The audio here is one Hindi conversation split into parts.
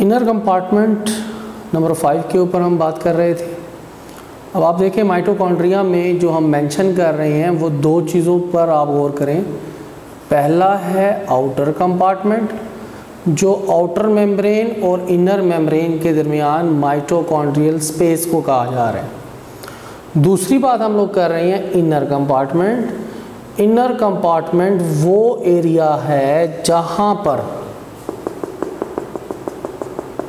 इनर कंपार्टमेंट नंबर 5 के ऊपर हम बात कर रहे थे। अब आप देखें माइटोकॉन्ड्रिया में जो हम मेंशन कर रहे हैं वो दो चीज़ों पर आप गौर करें। पहला है आउटर कंपार्टमेंट, जो आउटर मेम्ब्रेन और इनर मेम्ब्रेन के दरमियान माइटोकॉन्ड्रियल स्पेस को कहा जा रहा है। दूसरी बात हम लोग कर रहे हैं इनर कंपार्टमेंट। इनर कंपार्टमेंट वो एरिया है जहाँ पर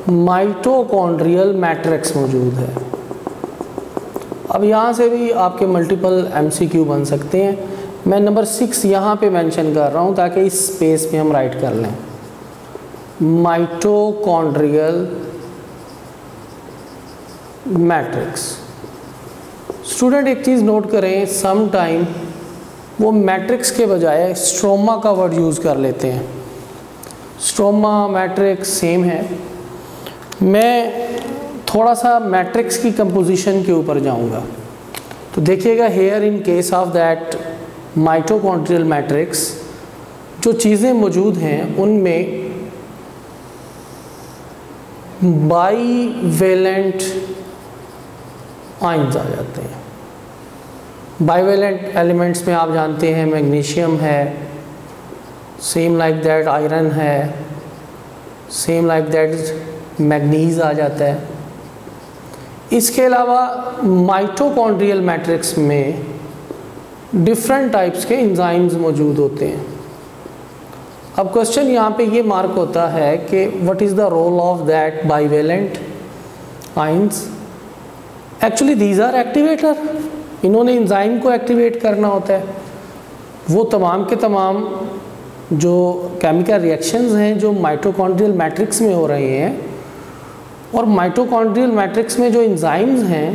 माइटोकॉन्ड्रियल मैट्रिक्स मौजूद है। अब यहाँ से भी आपके मल्टीपल एमसीक्यू बन सकते हैं। मैं नंबर 6 यहाँ पे मेंशन कर रहा हूँ ताकि इस स्पेस में हम राइट कर लें। Mitochondrial matrix. स्टूडेंट एक चीज़ नोट करें, सम टाइम वो मैट्रिक्स के बजाय स्ट्रोमा का वर्ड यूज़ कर लेते हैं। स्ट्रोमा मैट्रिक्स सेम है। मैं थोड़ा सा मैट्रिक्स की कंपोजिशन के ऊपर जाऊंगा। तो देखिएगा hair in case of that mitochondrial matrix जो चीज़ें मौजूद हैं उनमें बाईवेलेंट आयंस आ जाते हैं। बाईवेलेंट एलिमेंट्स में आप जानते हैं मैग्नीशियम है, सेम लाइक दैट आयरन है, सेम लाइक दैट मैग्नीज आ जाता है। इसके अलावा माइटोकॉन्ड्रियल मैट्रिक्स में डिफरेंट टाइप्स के एंजाइम्स मौजूद होते हैं। अब क्वेश्चन यहाँ पे ये मार्क होता है कि what is the role of that bivalent ions. Actually these are activator. इन्होंने एंजाइम को एक्टिवेट करना होता है। वो तमाम के तमाम जो केमिकल रिएक्शंस हैं जो माइटोकॉन्ड्रियल मैट्रिक्स में हो रहे हैं, और माइटोकॉन्ड्रियल मैट्रिक्स में जो एंजाइम्स हैं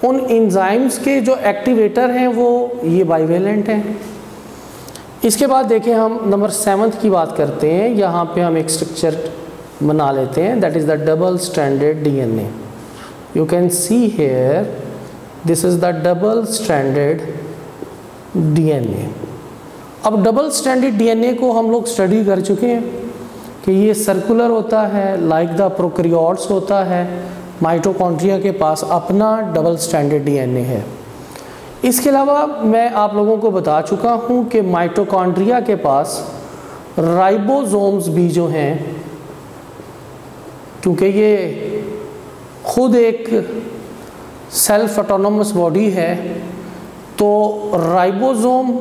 उन एंजाइम्स के जो एक्टिवेटर हैं वो ये बाईवेलेंट हैं। इसके बाद देखें हम नंबर 7 की बात करते हैं। यहाँ पे हम एक स्ट्रक्चर बना लेते हैं, that is the double stranded DNA. You can see here this is the double stranded DNA. अब डबल स्ट्रैंडेड डीएनए को हम लोग स्टडी कर चुके हैं कि ये सर्कुलर होता है, लाइक द प्रोकैरियोट्स होता है। माइटोकॉन्ड्रिया के पास अपना डबल स्ट्रैंडेड डीएनए है। इसके अलावा मैं आप लोगों को बता चुका हूँ कि माइटोकॉन्ड्रिया के पास राइबोसोम्स भी जो हैं, क्योंकि ये खुद एक सेल्फ ऑटोनोमस बॉडी है, तो राइबोसोम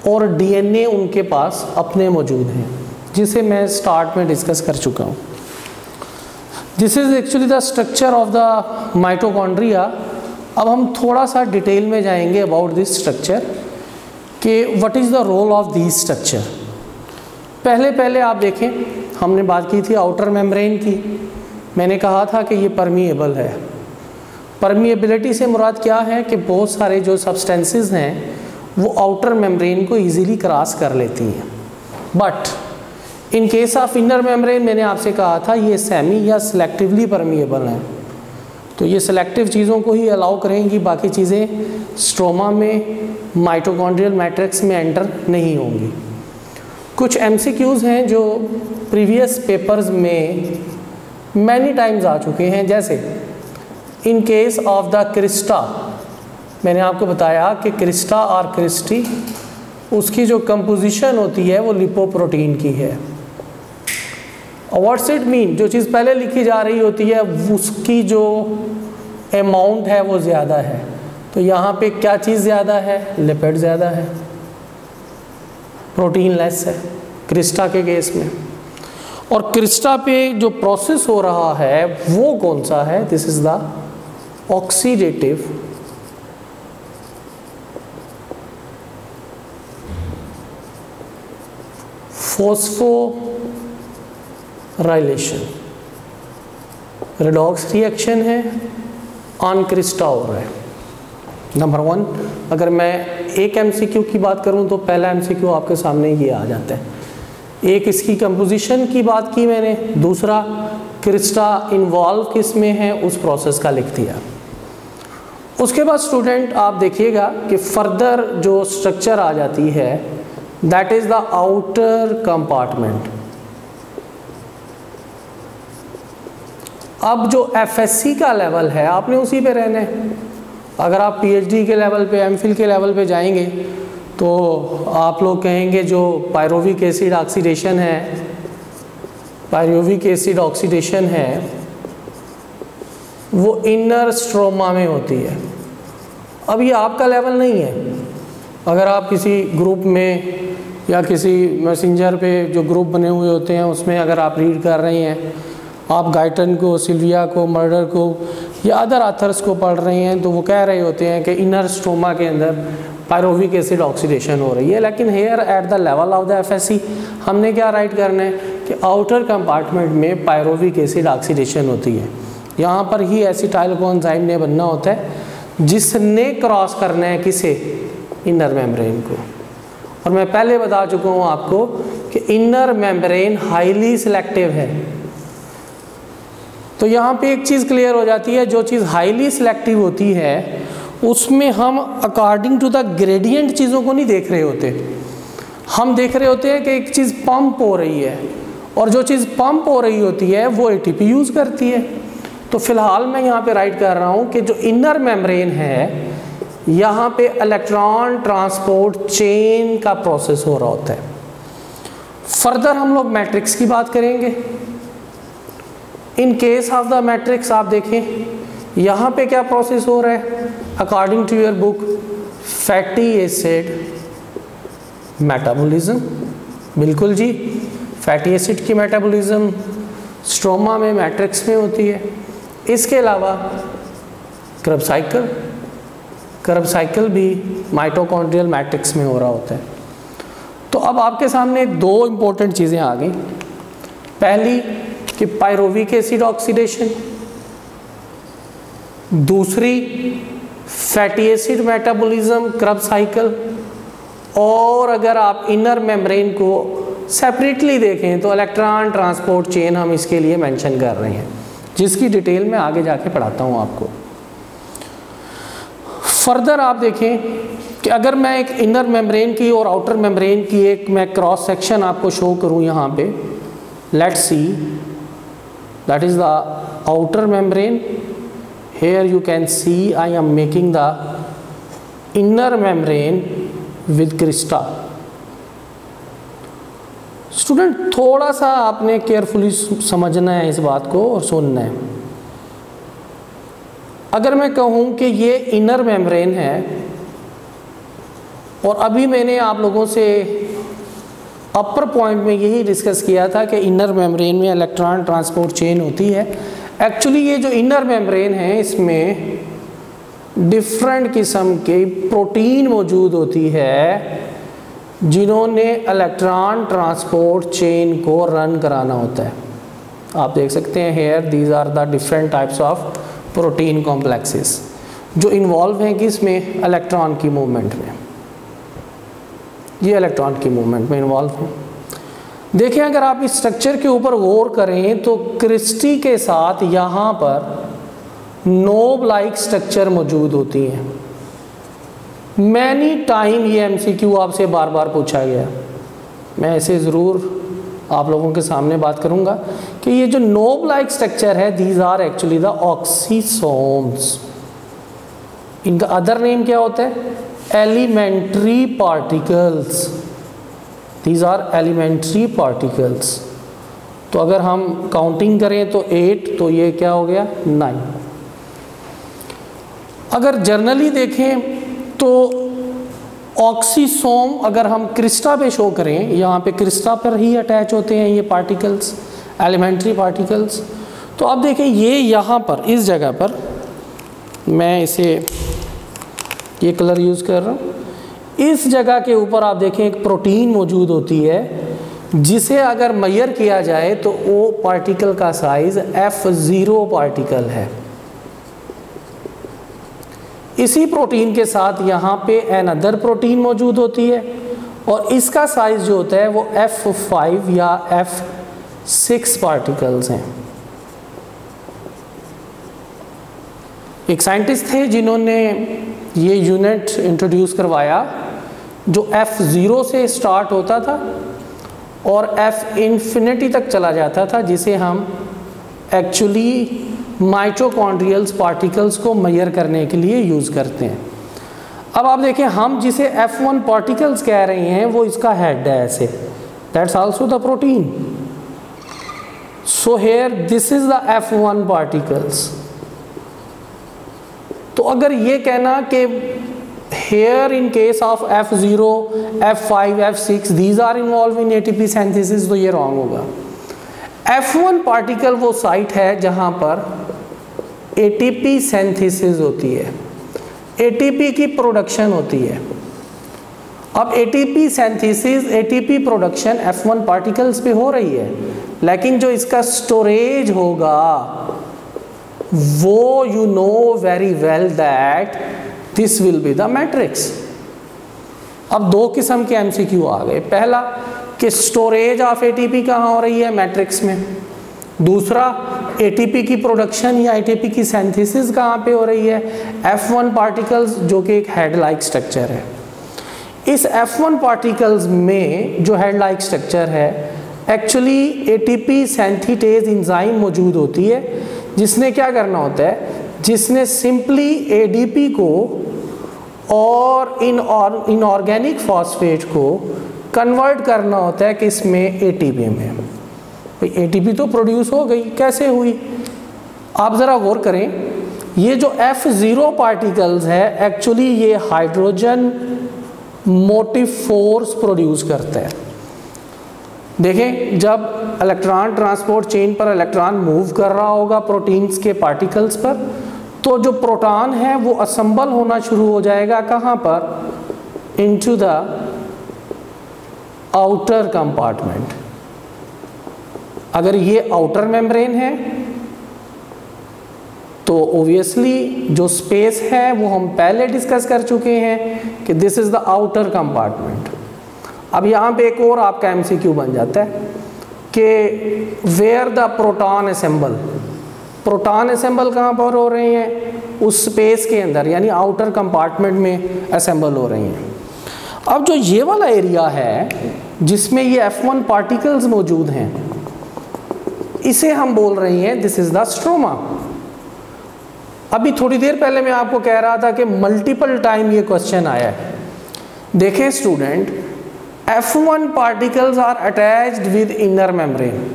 और डीएनए उनके पास अपने मौजूद हैं, जिसे मैं स्टार्ट में डिस्कस कर चुका हूँ। This is actually the structure of the mitochondria. अब हम थोड़ा सा डिटेल में जाएंगे अबाउट दिस स्ट्रक्चर कि what is the role of this structure. पहले आप देखें, हमने बात की थी आउटर मेम्ब्रेन की। मैंने कहा था कि ये परमिएबल है। परमिएबिलिटी से मुराद क्या है कि बहुत सारे जो सब्सटेंसेस हैं वो आउटर मेम्ब्रेन को ईजीली क्रॉस कर लेती हैं। But in case of inner membrane मैंने आपसे कहा था ये सेमी या सिलेक्टिवली परमिएबल हैं। तो ये सिलेक्टिव चीज़ों को ही अलाउ करेंगी, बाकी चीज़ें स्ट्रोमा में माइटोकॉन्ड्रियल मैट्रिक्स में एंटर नहीं होंगी। कुछ एमसीक्यूज़ हैं जो प्रीवियस पेपर्स में मैनी टाइम्स आ चुके हैं, जैसे इन केस ऑफ द क्रिस्टा। मैंने आपको बताया कि क्रिस्टा और क्रिस्टी उसकी जो कंपोजिशन होती है वो लिपोप्रोटीन की है। व्हाट्स इट मीन, जो चीज़ पहले लिखी जा रही होती है उसकी जो अमाउंट है वो ज़्यादा है। तो यहाँ पे क्या चीज़ ज़्यादा है? लिपिड ज़्यादा है, प्रोटीन लेस है क्रिस्टा के केस में। और क्रिस्टा पे जो प्रोसेस हो रहा है वो कौन सा है? This is the oxidative phosphorylation. Redox reaction है, ऑन क्रिस्टा हो रहा है। नंबर 1, अगर मैं एक एमसीक्यू की बात करूं तो पहला एमसीक्यू आपके सामने ये आ जाता है। एक इसकी कंपोजिशन की बात की मैंने, दूसरा क्रिस्टा इन्वॉल्व किस में है उस प्रोसेस का लिख दिया। उसके बाद स्टूडेंट आप देखिएगा कि फर्दर जो स्ट्रक्चर आ जाती है that is the outer compartment. अब जो FSC का लेवल है आपने उसी पे रहना है। अगर आप PhD के लेवल पे, MPhil के लेवल पे जाएंगे तो आप लोग कहेंगे जो पायरोविक एसिड ऑक्सीडेशन है, पायरोविक एसिड ऑक्सीडेशन है वो इनर स्ट्रोमा में होती है। अब ये आपका लेवल नहीं है। अगर आप किसी ग्रुप में या किसी मैसेंजर पे जो ग्रुप बने हुए होते हैं उसमें अगर आप रीड कर रहे हैं, आप गाइटन को, सिल्विया को, मर्डर को या अदर ऑथर्स को पढ़ रहे हैं तो वो कह रहे होते हैं कि इनर स्ट्रोमा के अंदर पायरोविक एसिड ऑक्सीडेशन हो रही है। लेकिन here at the level of the FSC हमने क्या राइट करना है कि आउटर कंपार्टमेंट में पायरोविक एसिड ऑक्सीडेशन होती है। यहाँ पर ही एसिटाइल कोएंजाइम ने बनना होता है जिसने क्रॉस करना है किसे, इनर मेम्ब्रेन को। और मैं पहले बता चुका हूँ आपको कि इनर मेम्ब्रेन हाईली सिलेक्टिव है। तो यहाँ पे एक चीज़ क्लियर हो जाती है, जो चीज़ हाईली सिलेक्टिव होती है उसमें हम अकॉर्डिंग टू द ग्रेडियंट चीज़ों को नहीं देख रहे होते। हम देख रहे होते हैं कि एक चीज़ पंप हो रही है और जो चीज़ पंप हो रही होती है वो ATP यूज़ करती है। तो फिलहाल मैं यहाँ पे राइट कर रहा हूँ कि जो इनर मेम्ब्रेन है यहाँ पे इलेक्ट्रॉन ट्रांसपोर्ट चेन का प्रोसेस हो रहा होता है। फर्दर हम लोग मैट्रिक्स की बात करेंगे। In case of the matrix आप देखें यहाँ पे क्या प्रोसेस हो रहा है according to your book, fatty acid metabolism. बिल्कुल जी, फैटी एसिड की मेटाबॉलिज्म स्ट्रोमा में, मैट्रिक्स में होती है। इसके अलावा क्रब साइकिल भी माइटोकॉन्ड्रियल मैट्रिक्स में हो रहा होता है। तो अब आपके सामने दो इंपॉर्टेंट चीज़ें आ गई। पहली कि पायरोविक एसिड ऑक्सीडेशन, दूसरी फैटी एसिड मेटाबॉलिज्म, क्रब साइकिल। और अगर आप इनर मेम्ब्रेन को सेपरेटली देखें तो इलेक्ट्रॉन ट्रांसपोर्ट चेन हम इसके लिए मेंशन कर रहे हैं, जिसकी डिटेल में आगे जाके पढ़ाता हूँ आपको। फर्दर आप देखें कि अगर मैं एक इनर मेम्ब्रेन की और आउटर मेम्ब्रेन की एक मैं क्रॉस सेक्शन आपको शो करूँ यहाँ पे, let's see that is the outer membrane. Here you can see I am making the inner membrane with crista। Student थोड़ा सा आपने केयरफुली समझना है इस बात को और सुनना है। अगर मैं कहूँ कि ये इनर मेम्ब्रेन है और अभी मैंने आप लोगों से अपर पॉइंट में यही डिस्कस किया था कि इनर मेम्ब्रेन में इलेक्ट्रॉन ट्रांसपोर्ट चेन होती है। एक्चुअली ये जो इनर मेम्ब्रेन है इसमें डिफरेंट किस्म के प्रोटीन मौजूद होती है जिन्होंने इलेक्ट्रॉन ट्रांसपोर्ट चेन को रन कराना होता है। आप देख सकते हैं here these are the different types of protein complexes जो इन्वॉल्व हैं किसमें, इलेक्ट्रॉन की मूवमेंट में। ये इलेक्ट्रॉन की मूवमेंट में इन्वॉल्व हैं। देखें अगर आप इस स्ट्रक्चर के ऊपर गौर करें तो क्रिस्टी के साथ यहाँ पर नोब लाइक स्ट्रक्चर मौजूद होती हैं। मैनी टाइम ये MCQ आपसे बार बार पूछा गया, मैं ऐसे ज़रूर आप लोगों के सामने बात करूँगा कि ये जो नोब लाइक स्ट्रक्चर है these are actually the oxysomes. इनका अदर नेम क्या होता है, elementary particles. These are elementary particles। तो अगर हम काउंटिंग करें तो 8, तो ये क्या हो गया 9। अगर जर्नली देखें तो ऑक्सीसोम अगर हम क्रिस्टा पे शो करें, यहाँ पे क्रिस्टा पर ही अटैच होते हैं ये पार्टिकल्स, एलिमेंट्री पार्टिकल्स। तो अब देखें ये यहाँ पर इस जगह पर मैं इसे ये कलर यूज़ कर रहा हूँ। इस जगह के ऊपर आप देखें एक प्रोटीन मौजूद होती है जिसे अगर मेजर किया जाए तो वो पार्टिकल का साइज F0 पार्टिकल है। इसी प्रोटीन के साथ यहाँ पे अनदर प्रोटीन मौजूद होती है और इसका साइज जो होता है वो F5 या F6 पार्टिकल्स हैं। एक साइंटिस्ट थे जिन्होंने ये यूनिट इंट्रोड्यूस करवाया जो F0 से स्टार्ट होता था और F इन्फिनिटी तक चला जाता था, जिसे हम एक्चुअली माइटोकॉन्ड्रियल पार्टिकल्स को मेजर करने के लिए यूज़ करते हैं। अब आप देखें, हम जिसे F1 पार्टिकल्स कह रहे हैं वो इसका हेड है ऐसे, that's also the protein. So here this is the F1 particles. तो अगर ये कहना कि here in case of F0, F5, F6 these are involve in ATP synthesis, तो ये रॉन्ग होगा। F1 पार्टिकल वो साइट है जहां पर ATP सिंथेसिस होती है, ATP की प्रोडक्शन होती है। अब ATP synthesis, ATP production F1 particles पे हो रही है, लेकिन जो इसका स्टोरेज होगा वो you know very well that this will be the matrix. अब दो किस्म के MCQ आ गए। पहला कि स्टोरेज ऑफ ATP कहाँ हो रही है, मैट्रिक्स में। दूसरा, ATP की प्रोडक्शन या ATP की सिंथेसिस कहाँ पे हो रही है, F1 पार्टिकल्स, जो कि एक हेड लाइक स्ट्रक्चर है। इस F1 पार्टिकल्स में जो हेड लाइक स्ट्रक्चर है, एक्चुअली ATP सिंथेटेज एंजाइम मौजूद होती है, जिसने क्या करना होता है, जिसने सिंपली ADP को और इनऑर्गेनिक फॉस्फेट को कन्वर्ट करना होता है किसमें, ATP में। भाई ATP तो प्रोड्यूस हो गई, कैसे हुई? आप ज़रा गौर करें, ये जो F0 पार्टिकल्स है एक्चुअली ये हाइड्रोजन मोटिव फोर्स प्रोड्यूस करता है। देखें, जब इलेक्ट्रॉन ट्रांसपोर्ट चेन पर इलेक्ट्रॉन मूव कर रहा होगा प्रोटीन्स के पार्टिकल्स पर, तो जो प्रोटॉन है वो असेंबल होना शुरू हो जाएगा कहाँ पर, इनटू द आउटर कंपार्टमेंट। अगर ये आउटर मेम्ब्रेन है तो ऑब्वियसली जो स्पेस है वो हम पहले डिस्कस कर चुके हैं कि this is the outer compartment. अब यहाँ पे एक और आपका MCQ बन जाता है कि where the proton assemble. Proton assemble कहाँ पर हो रहे हैं, उस स्पेस के अंदर, यानी आउटर कंपार्टमेंट में असेंबल हो रही हैं। अब जो ये वाला एरिया है जिसमें ये F1 पार्टिकल्स मौजूद हैं, इसे हम बोल रहे हैं दिस इज द स्ट्रोमा। अभी थोड़ी देर पहले मैं आपको कह रहा था कि मल्टीपल टाइम ये क्वेश्चन आया है। देखें student, F1 particles are attached with inner membrane.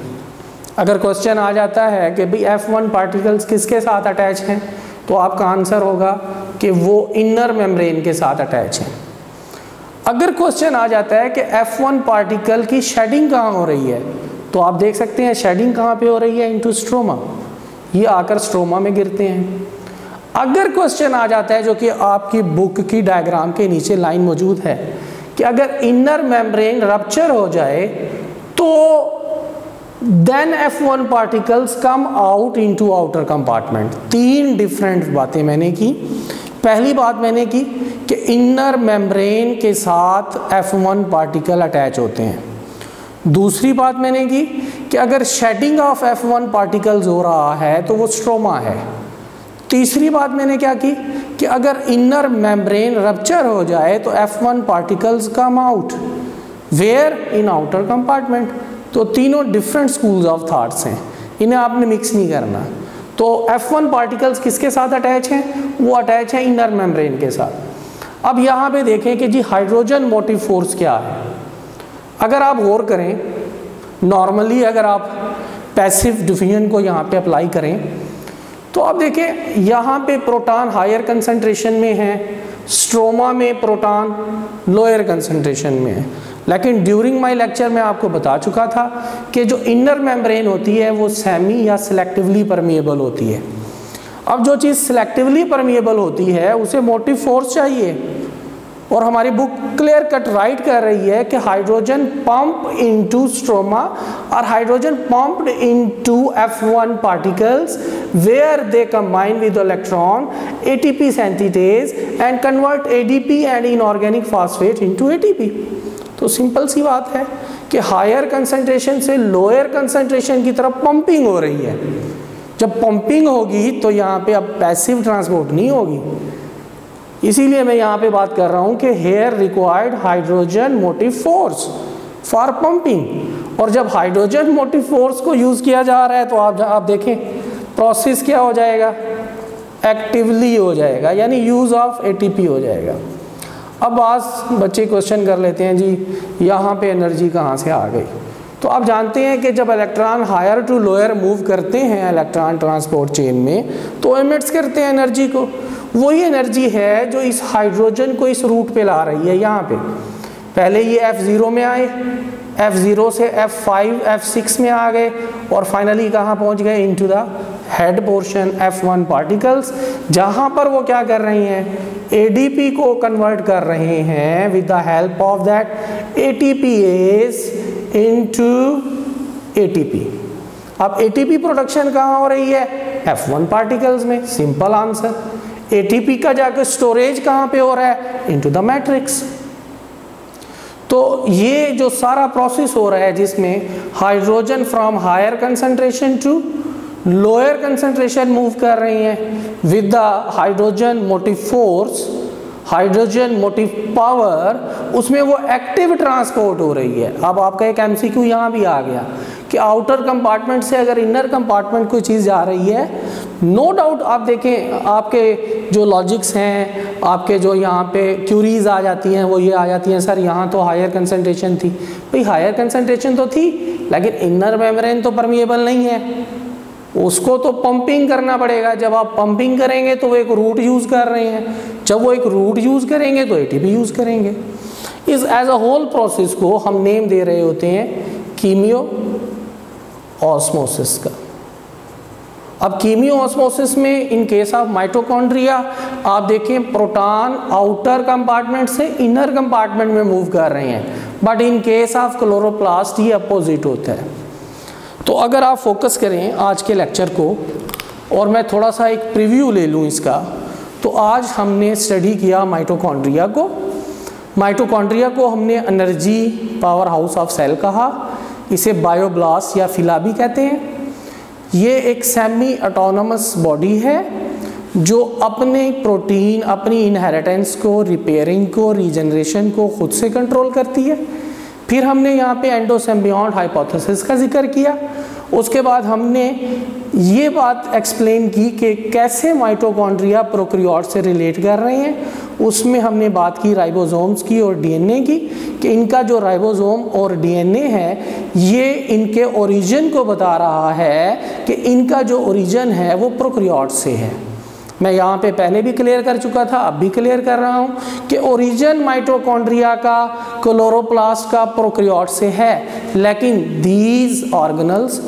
अगर क्वेश्चन आ जाता है कि भाई F1 पार्टिकल्स किसके साथ अटैच हैं, तो आपका आंसर होगा कि वो इनर मेम्ब्रेन के साथ अटैच हैं। अगर क्वेश्चन आ जाता है कि F1 पार्टिकल की शेडिंग कहाँ हो रही है, तो आप देख सकते हैं शेडिंग कहाँ पे हो रही है, इनटू स्ट्रोमा। ये आकर स्ट्रोमा में गिरते हैं। अगर क्वेश्चन आ जाता है, जो कि आपकी बुक की डायग्राम के नीचे लाइन मौजूद है, कि अगर इनर मेम्ब्रेन रप्चर हो जाए तो then F1 particles come out into outer compartment. तीन डिफरेंट बातें मैंने की। पहली बात मैंने की कि इनर मेम्ब्रेन के साथ F1 पार्टिकल अटैच होते हैं। दूसरी बात मैंने की कि अगर शेडिंग ऑफ F1 पार्टिकल्स हो रहा है तो वो स्ट्रोमा है। तीसरी बात मैंने क्या की कि अगर इनर मेम्ब्रेन रप्चर हो जाए तो F1 particles come out, where, in outer compartment. तो तीनों डिफरेंट स्कूल्स ऑफ थॉट्स हैं, इन्हें आपने मिक्स नहीं करना। तो F1 पार्टिकल्स किसके साथ अटैच हैं, वो अटैच है इनर मेम्ब्रेन के साथ। अब यहाँ पे देखें कि जी हाइड्रोजन मोटिव फोर्स क्या है। अगर आप गौर करें, नॉर्मली अगर आप पैसिव डिफिजन को यहाँ पे अप्लाई करें तो आप देखें यहाँ पे प्रोटॉन हायर कंसंट्रेशन में है, स्ट्रोमा में प्रोटॉन लोअर कंसंट्रेशन में है। लेकिन ड्यूरिंग माय लेक्चर में आपको बता चुका था कि जो इनर मेम्ब्रेन होती है वो सेमी या सिलेक्टिवली परमिएबल होती है। अब जो चीज़ सिलेक्टिवली परमिएबल होती है उसे मोटिव फोर्स चाहिए, और हमारी बुक क्लियर कट राइट कर रही है कि हाइड्रोजन पंप इनटू स्ट्रोमा और hydrogen pumped into F1 particles where they combine with electron ATP synthetase and convert ADP and inorganic phosphate into ATP। तो सिंपल सी बात है कि हायर कंसंट्रेशन से लोअर कंसंट्रेशन की तरफ पंपिंग हो रही है। जब पंपिंग होगी तो यहाँ पे अब पैसिव ट्रांसपोर्ट नहीं होगी। इसीलिए मैं यहाँ पे बात कर रहा हूँ कि here required hydrogen motive force for pumping. और जब हाइड्रोजन मोटिव फोर्स को यूज़ किया जा रहा है तो आप देखें प्रोसेस क्या हो जाएगा, एक्टिवली हो जाएगा, यानी यूज़ ऑफ एटीपी हो जाएगा। अब आज बच्चे क्वेश्चन कर लेते हैं जी यहाँ पे एनर्जी कहाँ से आ गई। तो आप जानते हैं कि जब electron higher to lower move करते हैं इलेक्ट्रॉन ट्रांसपोर्ट चेन में तो एमिट्स करते हैं एनर्जी को। वही एनर्जी है जो इस हाइड्रोजन को इस रूट पे ला रही है। यहाँ पे पहले ये F0 में आए, F0 से F5 F6 में आ गए और फाइनली कहाँ पहुँच गए, into the head portion F1 particles, जहाँ पर वो क्या कर रही हैं, ADP को कन्वर्ट कर रहे हैं with the help of that ATPase into ATP। अब ATP प्रोडक्शन कहाँ हो रही है, F1 पार्टिकल्स में, सिंपल आंसर। ATP का जाकर स्टोरेज कहाँ पे हो रहा है, इनटू द मैट्रिक्स। तो ये जो सारा प्रोसेस हो रहा है जिसमें hydrogen from higher concentration to lower concentration move कर रही हैं with the hydrogen motive force, hydrogen motive power, उसमें वो एक्टिव ट्रांसपोर्ट हो रही है। अब आपका एक MCQ यहाँ भी आ गया कि आउटर कंपार्टमेंट से अगर इनर कंपार्टमेंट कोई चीज़ जा रही है, नो डाउट आप देखें आपके जो लॉजिक्स हैं, आपके जो यहाँ पे क्यूरीज आ जाती हैं वो ये आ जाती हैं, सर यहाँ तो हायर कंसंट्रेशन थी। भाई हायर कंसंट्रेशन तो थी लेकिन इनर मेम्ब्रेन तो परमिएबल नहीं है, उसको तो पंपिंग करना पड़ेगा। जब आप पंपिंग करेंगे तो वो एक रूट यूज़ कर रहे हैं, जब वो एक रूट यूज़ करेंगे तो ATP यूज़ करेंगे। इस एज अ होल प्रोसेस को हम नेम दे रहे होते हैं कीमियो ऑस्मोसिस का। अब कीमियो ऑस्मोसिस में इन केस ऑफ माइटोकॉन्ड्रिया आप देखें प्रोटॉन आउटर कंपार्टमेंट से इनर कंपार्टमेंट में मूव कर रहे हैं, but in case of chloroplast ये अपोजिट होता है। तो अगर आप फोकस करें आज के लेक्चर को और मैं थोड़ा सा एक प्रीव्यू ले लूँ इसका, तो आज हमने स्टडी किया माइटोकॉन्ड्रिया को। माइटोकॉन्ड्रिया को हमने energy power house of cell कहा, इसे बायोब्लास्ट या फिला भी कहते हैं। ये एक सेमी ऑटोनोमस बॉडी है जो अपने प्रोटीन, अपनी इनहेरिटेंस को, रिपेयरिंग को, रीजनरेशन को खुद से कंट्रोल करती है। फिर हमने यहाँ पे एंडोसिम्बियोंट हाइपोथेसिस का जिक्र किया। उसके बाद हमने ये बात एक्सप्लेन की कि कैसे माइटोकॉन्ड्रिया प्रोकैरियोट से रिलेट कर रहे हैं। उसमें हमने बात की राइबोसोम्स की और डीएनए की, कि इनका जो राइबोसोम और डीएनए है ये इनके ओरिजिन को बता रहा है कि इनका जो ओरिजिन है वो प्रोकैरियोट से है। मैं यहाँ पे पहले भी क्लियर कर चुका था, अब भी क्लियर कर रहा हूँ कि ओरिजिन माइटोकॉन्ड्रिया का, क्लोरोप्लास्ट का प्रोकैरियोट से है, लेकिन दीज ऑर्गेनल्स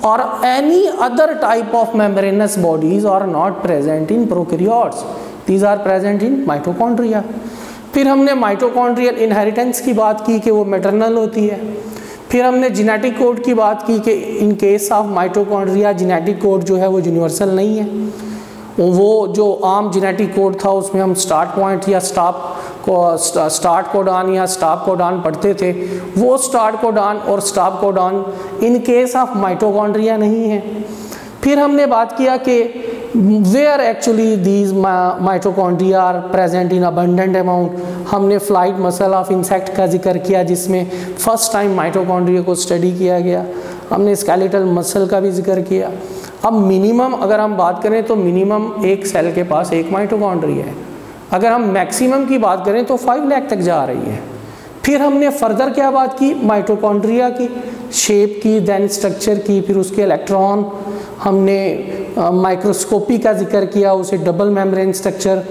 और any other type of membranous bodies are not present in prokaryotes, these are present in mitochondria. फिर हमने माइटोकॉन्ड्रियल इनहेरिटेंस की बात की कि वो मैटरनल होती है। फिर हमने जेनेटिक कोड की बात की कि इन case of mitochondria genetic code जो है वो यूनिवर्सल नहीं है। वो जो आम जेनेटिक कोड था उसमें हम स्टार्ट पॉइंट या स्टार्ट कोडॉन या स्टॉप कोडॉन पढ़ते थे, वो स्टार्ट कोडॉन और stop codon in case of mitochondria नहीं है। फिर हमने बात किया कि where actually these mitochondria are present in abundant amount. हमने फ्लाइट मसल ऑफ इंसेक्ट का जिक्र किया जिसमें फर्स्ट टाइम माइटोकॉन्ड्रिया को स्टडी किया गया। हमने स्केलेटल मसल का भी जिक्र किया। अब मिनिमम अगर हम बात करें तो मिनिमम एक सेल के पास एक माइटोकॉन्ड्रिया है, अगर हम मैक्सिमम की बात करें तो 5 लाख तक जा रही है। फिर हमने फर्दर क्या बात की, माइटोकॉन्ड्रिया की शेप की, देन स्ट्रक्चर की, फिर उसके इलेक्ट्रॉन, हमने माइक्रोस्कोपी का जिक्र किया, उसे डबल मेम्ब्रेन स्ट्रक्चर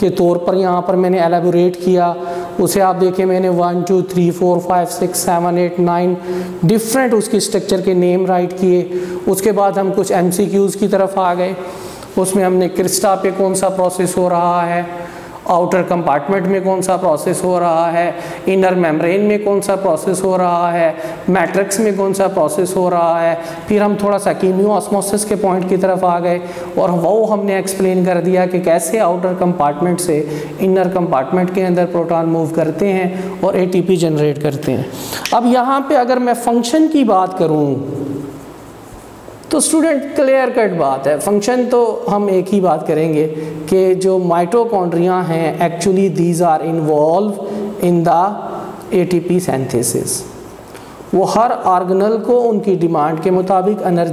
के तौर पर यहाँ पर मैंने एलेबोरेट किया। उसे आप देखें मैंने 1 2 3 4 5 6 7 8 9 डिफरेंट उसकी स्ट्रक्चर के नेम राइट किए। उसके बाद हम कुछ MCQs की तरफ आ गए, उसमें हमने क्रिस्टा पे कौन सा प्रोसेस हो रहा है, आउटर कंपार्टमेंट में कौन सा प्रोसेस हो रहा है, इनर मेम्ब्रेन में कौन सा प्रोसेस हो रहा है, मैट्रिक्स में कौन सा प्रोसेस हो रहा है। फिर हम थोड़ा सा कीमियो ऑस्मोसिस के पॉइंट की तरफ आ गए और वो हमने एक्सप्लेन कर दिया कि कैसे आउटर कंपार्टमेंट से इनर कंपार्टमेंट के अंदर प्रोटॉन मूव करते हैं और ATP जनरेट करते हैं। अब यहाँ पे अगर मैं फंक्शन की बात करूँ तो स्टूडेंट क्लियर कट बात है, फंक्शन तो हम एक ही बात करेंगे कि जो माइटोकॉन्ड्रिया हैं actually these are involve in the ATP synthesis. वो हर ऑर्गेनल को उनकी डिमांड के मुताबिक एनर्जी